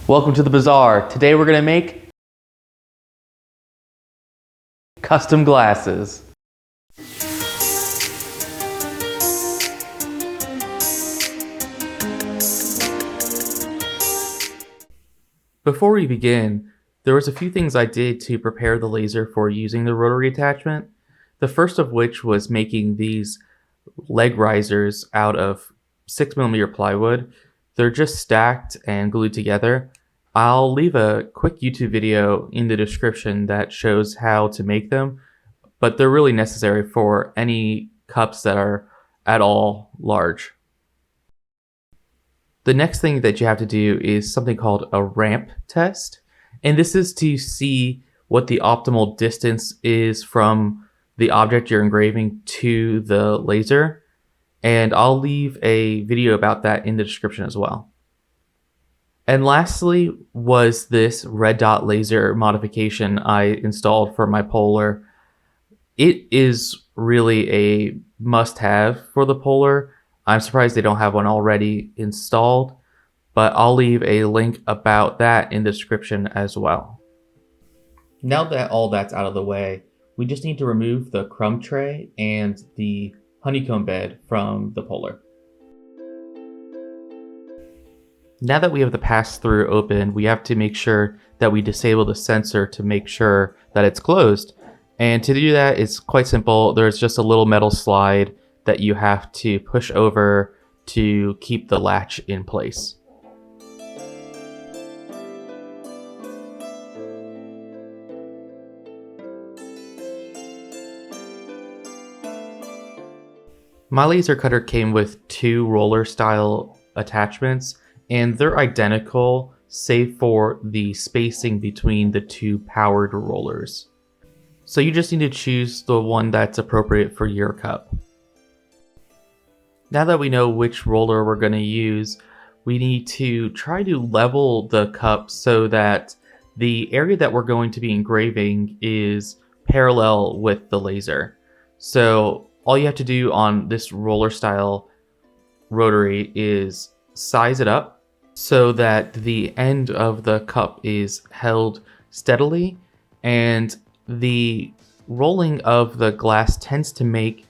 Welcome to the Bazaar. Today we're going to make custom glasses. Before we begin, there was a few things I did to prepare the laser for using the rotary attachment. The first of which was making these leg risers out of 6mm plywood. They're just stacked and glued together. I'll leave a quick YouTube video in the description that shows how to make them, but they're really necessary for any cups that are at all large. The next thing that you have to do is something called a ramp test, and this is to see what the optimal distance is from the object you're engraving to the laser, and I'll leave a video about that in the description as well. And lastly was this red dot laser modification I installed for my Polar. It is really a must-have for the Polar. I'm surprised they don't have one already installed, but I'll leave a link about that in the description as well. Now that all that's out of the way, we just need to remove the crumb tray and the honeycomb bed from the Polar. Now that we have the pass-through open, we have to make sure that we disable the sensor to make sure that it's closed. And to do that, it's quite simple. There's just a little metal slide that you have to push over to keep the latch in place. My laser cutter came with two roller style attachments, and they're identical save for the spacing between the two powered rollers. So you just need to choose the one that's appropriate for your cup. Now that we know which roller we're going to use, we need to try to level the cup so that the area that we're going to be engraving is parallel with the laser. So all you have to do on this roller style rotary is size it up so that the end of the cup is held steadily, and the rolling of the glass tends to make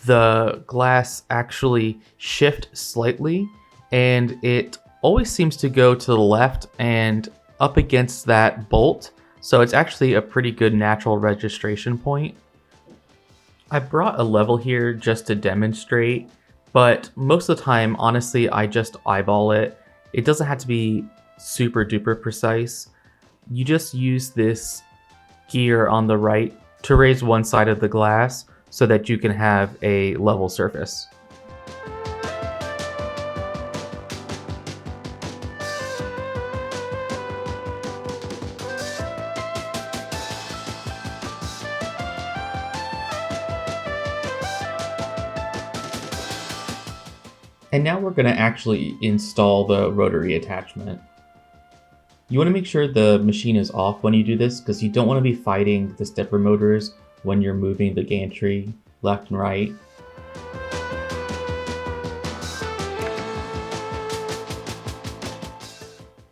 the glass actually shift slightly, and it always seems to go to the left and up against that bolt, so it's actually a pretty good natural registration point. I brought a level here just to demonstrate, but most of the time, honestly, I just eyeball it. It doesn't have to be super duper precise. You just use this gear on the right to raise one side of the glass so that you can have a level surface. And now we're going to actually install the rotary attachment. You want to make sure the machine is off when you do this, because you don't want to be fighting the stepper motors when you're moving the gantry left and right.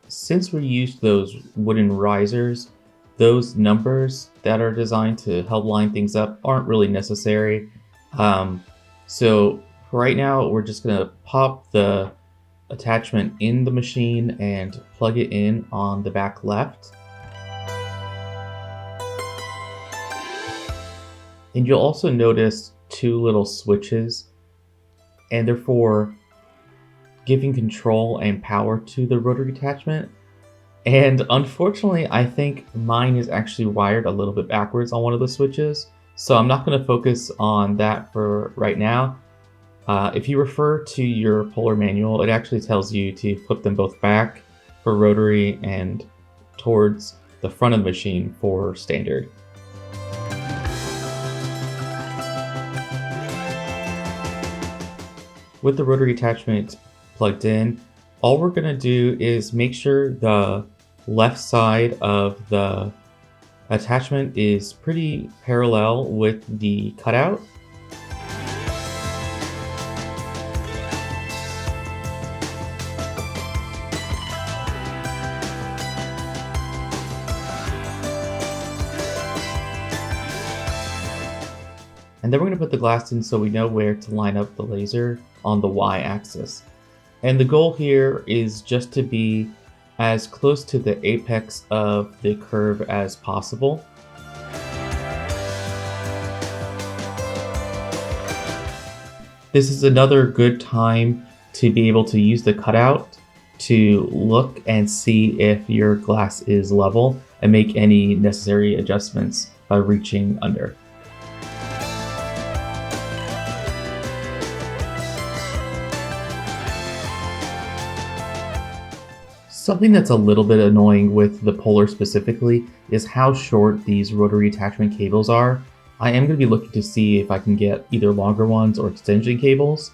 Since we used those wooden risers, those numbers that are designed to help line things up aren't really necessary. So right now, we're just going to pop the attachment in the machine and plug it in on the back left. And you'll also notice two little switches, and they're for giving control and power to the rotary attachment. And unfortunately, I think mine is actually wired a little bit backwards on one of the switches, so I'm not going to focus on that for right now. If you refer to your Polar manual, it actually tells you to flip them both back for rotary and towards the front of the machine for standard. With the rotary attachment plugged in, all we're going to do is make sure the left side of the attachment is pretty parallel with the cutout. And then we're going to put the glass in so we know where to line up the laser on the y-axis. And the goal here is just to be as close to the apex of the curve as possible. This is another good time to be able to use the cutout to look and see if your glass is level and make any necessary adjustments by reaching under. Something that's a little bit annoying with the Polar specifically is how short these rotary attachment cables are. I am going to be looking to see if I can get either longer ones or extension cables.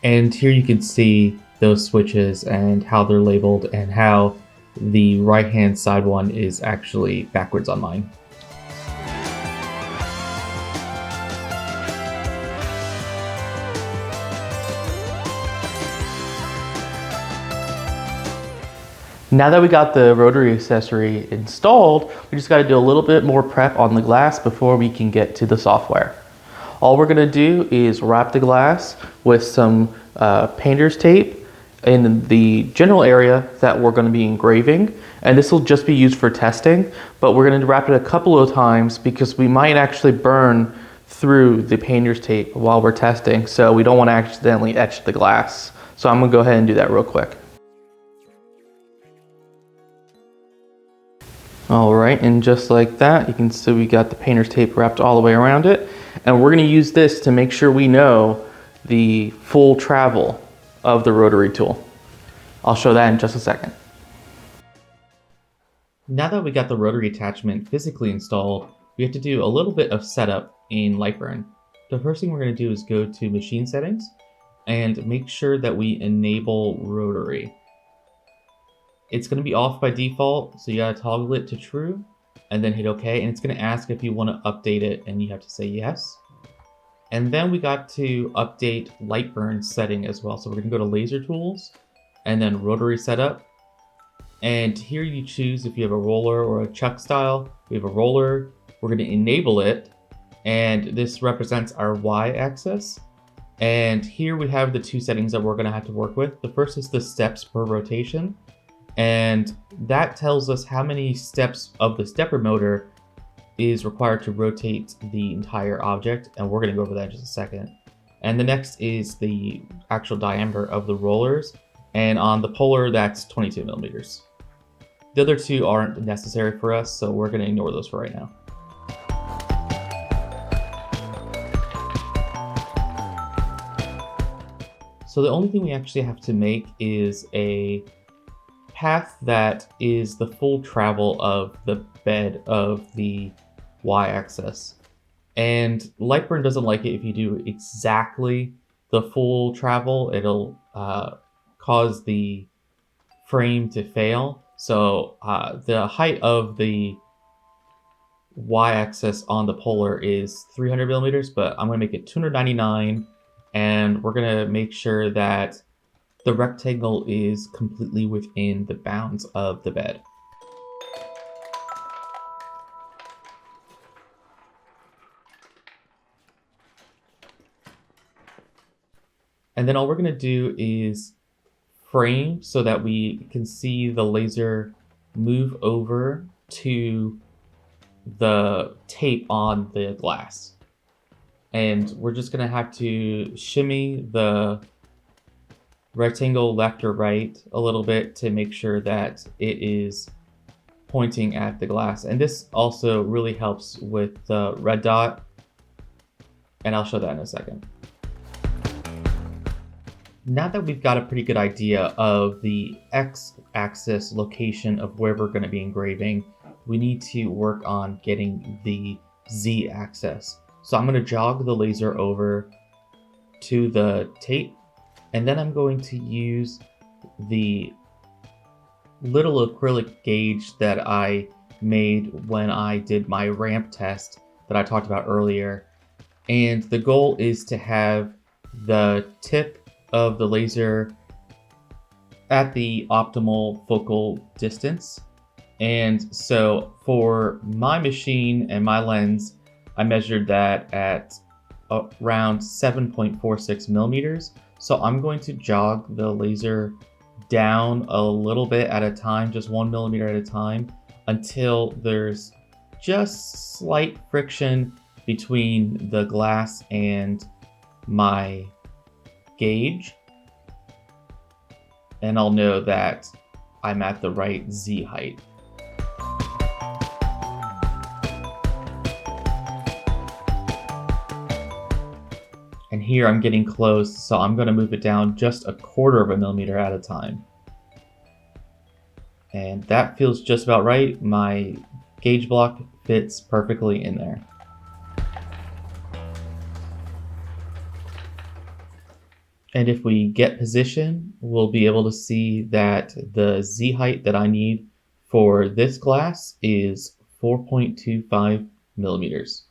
And here you can see those switches and how they're labeled and how the right hand side one is actually backwards on mine. Now that we got the rotary accessory installed, we just got to do a little bit more prep on the glass before we can get to the software. All we're going to do is wrap the glass with some painter's tape in the general area that we're going to be engraving, and this will just be used for testing, but we're going to wrap it a couple of times because we might actually burn through the painter's tape while we're testing, so we don't want to accidentally etch the glass. So I'm going to go ahead and do that real quick. All right, and just like that, you can see we got the painter's tape wrapped all the way around it. And we're gonna use this to make sure we know the full travel of the rotary tool. I'll show that in just a second. Now that we got the rotary attachment physically installed, we have to do a little bit of setup in Lightburn. The first thing we're gonna do is go to machine settings and make sure that we enable rotary. It's going to be off by default, so you gotta toggle it to true and then hit OK, and it's going to ask if you want to update it, and you have to say yes. And then we got to update Lightburn setting as well, so we're going to go to laser tools and then rotary setup, and here you choose if you have a roller or a chuck style. We have a roller, we're going to enable it, and this represents our y-axis. And here we have the two settings that we're going to have to work with. The first is the steps per rotation, and that tells us how many steps of the stepper motor is required to rotate the entire object, and we're going to go over that in just a second. And the next is the actual diameter of the rollers, and on the Polar that's 22 millimeters. The other two aren't necessary for us, so we're going to ignore those for right now. So the only thing we actually have to make is a path that is the full travel of the bed of the y-axis. And Lightburn doesn't like it if you do exactly the full travel. It'll cause the frame to fail. So the height of the y-axis on the Polar is 300 millimeters, but I'm going to make it 299, and we're going to make sure that the rectangle is completely within the bounds of the bed. And then all we're going to do is frame so that we can see the laser move over to the tape on the glass. And we're just going to have to shimmy the rectangle left or right a little bit to make sure that it is pointing at the glass. And this also really helps with the red dot, and I'll show that in a second. Now that we've got a pretty good idea of the x-axis location of where we're going to be engraving, we need to work on getting the z-axis. So I'm going to jog the laser over to the tape, and then I'm going to use the little acrylic gauge that I made when I did my ramp test that I talked about earlier. And the goal is to have the tip of the laser at the optimal focal distance. And so for my machine and my lens, I measured that at around 7.46 millimeters. So I'm going to jog the laser down a little bit at a time, just 1 millimeter at a time, until there's just slight friction between the glass and my gauge. And I'll know that I'm at the right Z height. And here I'm getting close, so I'm going to move it down just 1/4 of a millimeter at a time. And that feels just about right. My gauge block fits perfectly in there. And if we get position, we'll be able to see that the Z height that I need for this glass is 4.25 millimeters.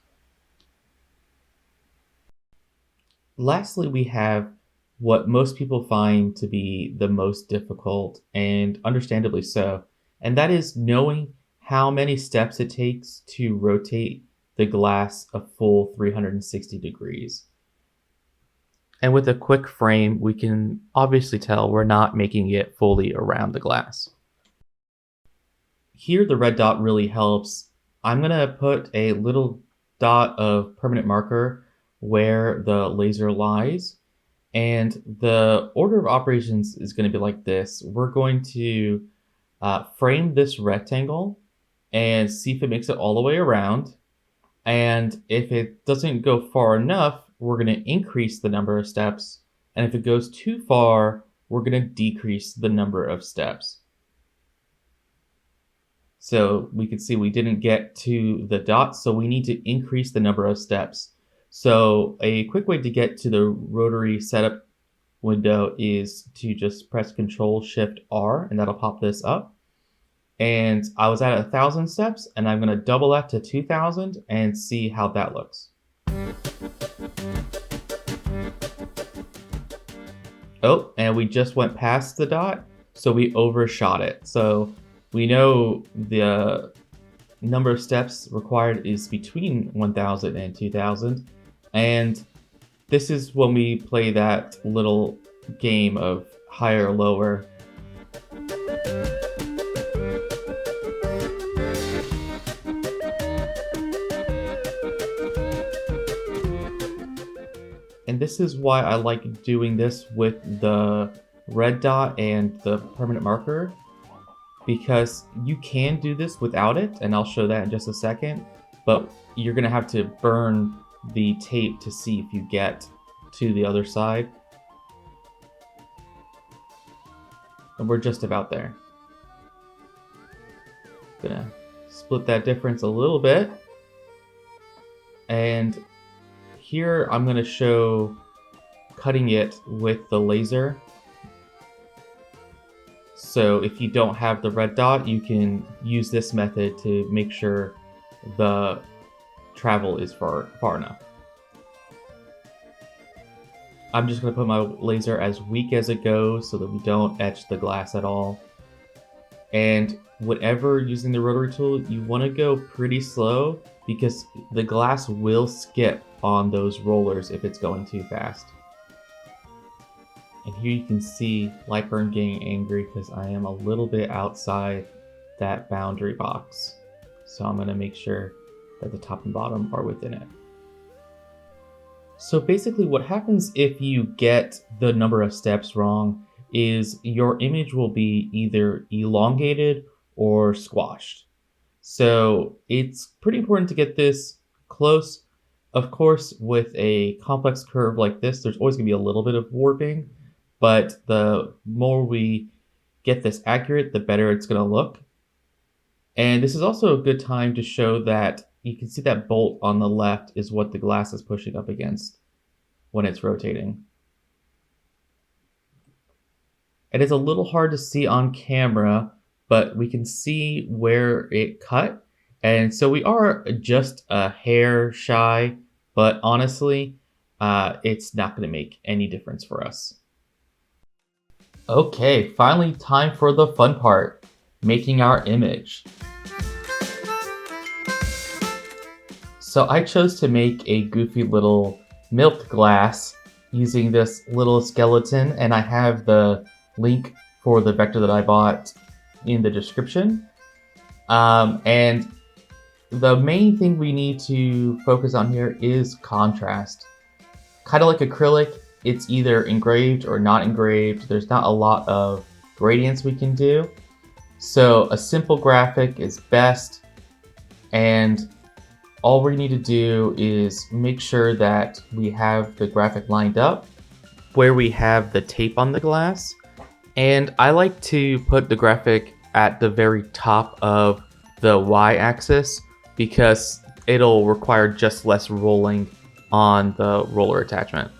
Lastly, we have what most people find to be the most difficult, and understandably so, and that is knowing how many steps it takes to rotate the glass a full 360 degrees. And with a quick frame, we can obviously tell we're not making it fully around the glass. Here, the red dot really helps. I'm gonna put a little dot of permanent marker where the laser lies. And the order of operations is going to be like this. We're going to frame this rectangle and see if it makes it all the way around. And if it doesn't go far enough, we're going to increase the number of steps. And if it goes too far, we're going to decrease the number of steps. So we can see we didn't get to the dot, so we need to increase the number of steps. So a quick way to get to the rotary setup window is to just press Control-Shift-R, and that'll pop this up. And I was at 1,000 steps, and I'm going to double that to 2,000 and see how that looks. Oh, and we just went past the dot, so we overshot it. So we know the number of steps required is between 1,000 and 2,000. And this is when we play that little game of higher, lower. And this is why I like doing this with the red dot and the permanent marker, because you can do this without it, and I'll show that in just a second, but you're gonna have to burn the tape to see if you get to the other side. And we're just about there. Gonna split that difference a little bit. And here I'm gonna show cutting it with the laser. So if you don't have the red dot, you can use this method to make sure the travel is far enough. I'm just going to put my laser as weak as it goes so that we don't etch the glass at all. And whenever using the rotary tool, you want to go pretty slow because the glass will skip on those rollers if it's going too fast. And here you can see Lightburn getting angry because I am a little bit outside that boundary box. So I'm going to make sure that the top and bottom are within it. So basically what happens if you get the number of steps wrong is your image will be either elongated or squashed. So it's pretty important to get this close. Of course, with a complex curve like this, there's always going to be a little bit of warping, but the more we get this accurate, the better it's going to look. And this is also a good time to show that you can see that bolt on the left is what the glass is pushing up against when it's rotating. It is a little hard to see on camera, but we can see where it cut. And so we are just a hair shy, but honestly, it's not going to make any difference for us. Okay, finally time for the fun part, making our image. So I chose to make a goofy little milked glass using this little skeleton, and I have the link for the vector that I bought in the description. And the main thing we need to focus on here is contrast. Kind of like acrylic, it's either engraved or not engraved. There's not a lot of gradients we can do. So a simple graphic is best, and all we need to do is make sure that we have the graphic lined up where we have the tape on the glass. And I like to put the graphic at the very top of the y-axis because it'll require just less rolling on the roller attachment.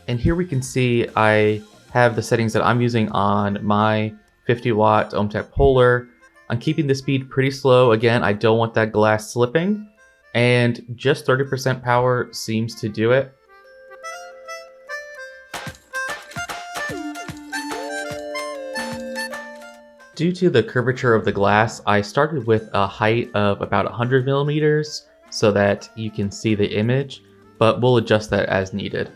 And here we can see I have the settings that I'm using on my 50-watt Omtech Polar. I'm keeping the speed pretty slow. Again, I don't want that glass slipping, and just 30% power seems to do it. Due to the curvature of the glass, I started with a height of about 100 millimeters so that you can see the image, but we'll adjust that as needed.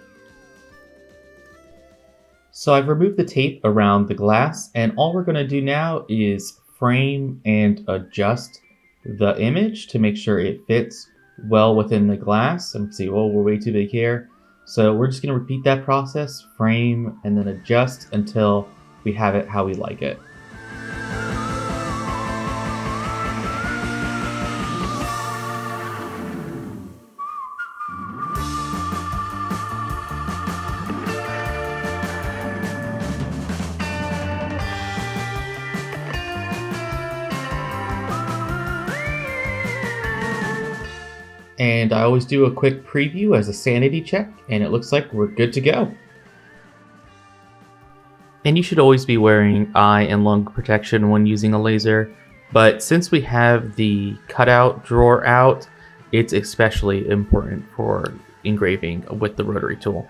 So I've removed the tape around the glass, and all we're going to do now is frame and adjust the image to make sure it fits well within the glass. And see, oh, we're way too big here. So we're just going to repeat that process, frame and then adjust until we have it how we like it. And I always do a quick preview as a sanity check, and it looks like we're good to go. And you should always be wearing eye and lung protection when using a laser, but since we have the cutout drawer out, it's especially important for engraving with the rotary tool.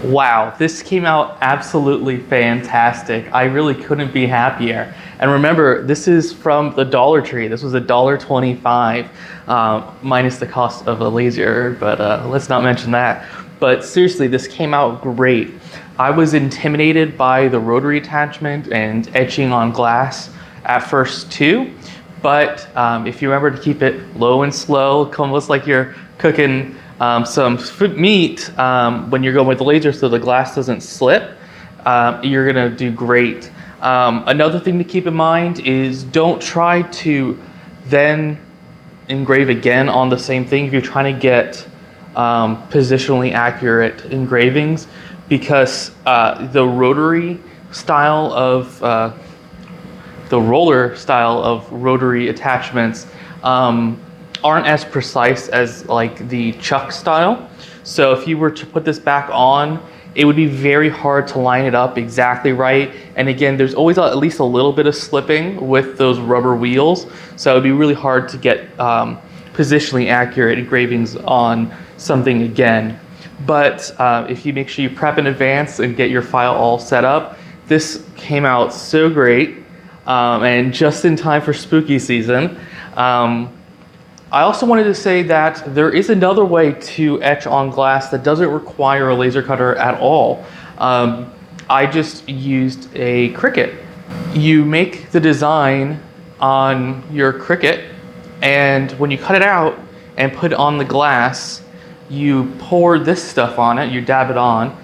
Wow, this came out absolutely fantastic. I really couldn't be happier. And remember, this is from the Dollar Tree. This was $1.25, minus the cost of a laser, but let's not mention that. But seriously, this came out great. I was intimidated by the rotary attachment and etching on glass at first too, but if you remember to keep it low and slow, almost like you're cooking some meat when you're going with the laser so the glass doesn't slip, you're gonna do great. Another thing to keep in mind is don't try to then engrave again on the same thing if you're trying to get positionally accurate engravings, because the rotary style of the roller style of rotary attachments aren't as precise as like the chuck style. So if you were to put this back on, it would be very hard to line it up exactly right. And again, there's always at least a little bit of slipping with those rubber wheels. So it'd be really hard to get positionally accurate engravings on something again. But if you make sure you prep in advance and get your file all set up, this came out so great and just in time for spooky season. I also wanted to say that there is another way to etch on glass that doesn't require a laser cutter at all. I just used a Cricut. You make the design on your Cricut, and when you cut it out and put it on the glass, you pour this stuff on it, you dab it on,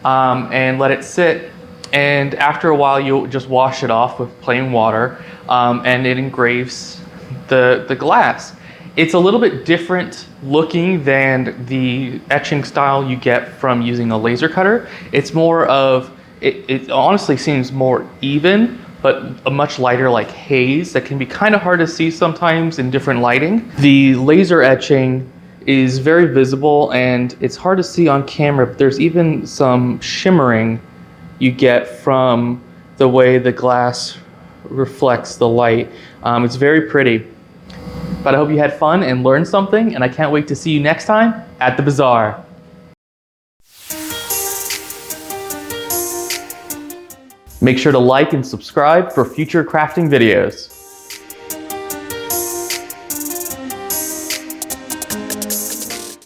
and let it sit. And after a while, you just wash it off with plain water, and it engraves the glass. It's a little bit different looking than the etching style you get from using a laser cutter. It's more of, it honestly seems more even, but a much lighter like haze that can be kind of hard to see sometimes in different lighting. The laser etching is very visible and it's hard to see on camera, but there's even some shimmering you get from the way the glass reflects the light. It's very pretty. But I hope you had fun and learned something, and I can't wait to see you next time at the Bazaar. Make sure to like and subscribe for future crafting videos.